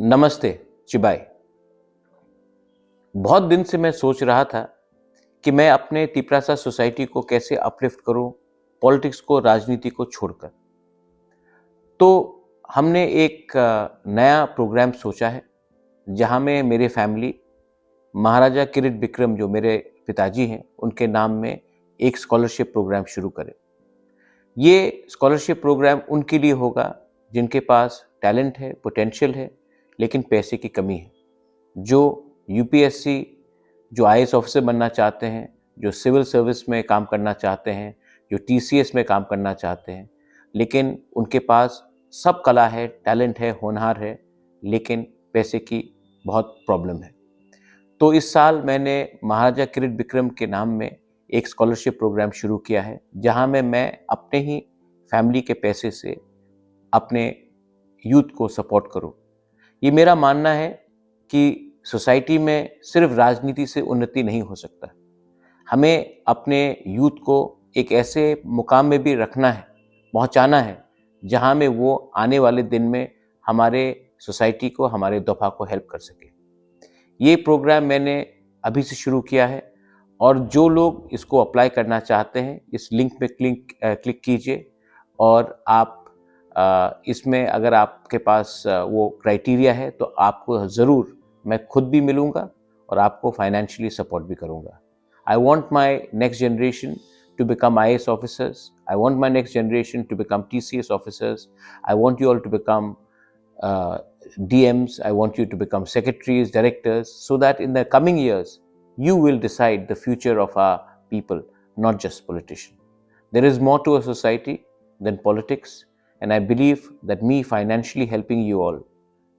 नमस्ते चिबाई। बहुत दिन से मैं सोच रहा था कि मैं अपने तिपरासा सोसाइटी को कैसे अपलिफ्ट करूं, पॉलिटिक्स को, राजनीति को छोड़कर। तो हमने एक नया प्रोग्राम सोचा है जहां में मेरे फैमिली महाराजा किरीट बिक्रम जो मेरे पिताजी हैं उनके नाम में एक स्कॉलरशिप प्रोग्राम शुरू करें। ये स्कॉलरशिप प्रोग्राम उनके लिए होगा जिनके पास टैलेंट है, पोटेंशियल है, लेकिन पैसे की कमी है। जो यूपीएससी, जो आईएएस ऑफिसर बनना चाहते हैं, जो सिविल सर्विस में काम करना चाहते हैं, जो टीसीएस में काम करना चाहते हैं, लेकिन उनके पास सब कला है, टैलेंट है, होनहार है, लेकिन पैसे की बहुत प्रॉब्लम है। तो इस साल मैंने महाराजा किरीट बिक्रम के नाम में एक स्कॉलरशिप प्रोग्राम शुरू किया है जहां में मैं अपने ही फैमिली के पैसे से अपने यूथ को सपोर्ट करूं। ये मेरा मानना है कि सोसाइटी में सिर्फ राजनीति से उन्नति नहीं हो सकता। हमें अपने यूथ को एक ऐसे मुकाम में भी रखना है, पहुंचाना है, जहां में वो आने वाले दिन में हमारे सोसाइटी को, हमारे दफा को हेल्प कर सके। ये प्रोग्राम मैंने अभी से शुरू किया है और जो लोग इसको अप्लाई करना चाहते हैं इस लिंक पे क्लिक कीजिए और आप इसमें अगर आपके पास वो क्राइटेरिया है तो आपको ज़रूर मैं खुद भी मिलूँगा और आपको फाइनेंशियली सपोर्ट भी करूँगा। I want my next generation to become IAS officers. I want my next generation to become TCS officers. I want you all to become DMs. I want you to become secretaries, directors, so that in the coming years, you will decide the future of our people, not just politicians. There is more to a society than politics, and I believe that me financially helping you all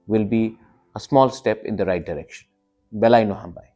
will be a small step in the right direction. Belai no hambai.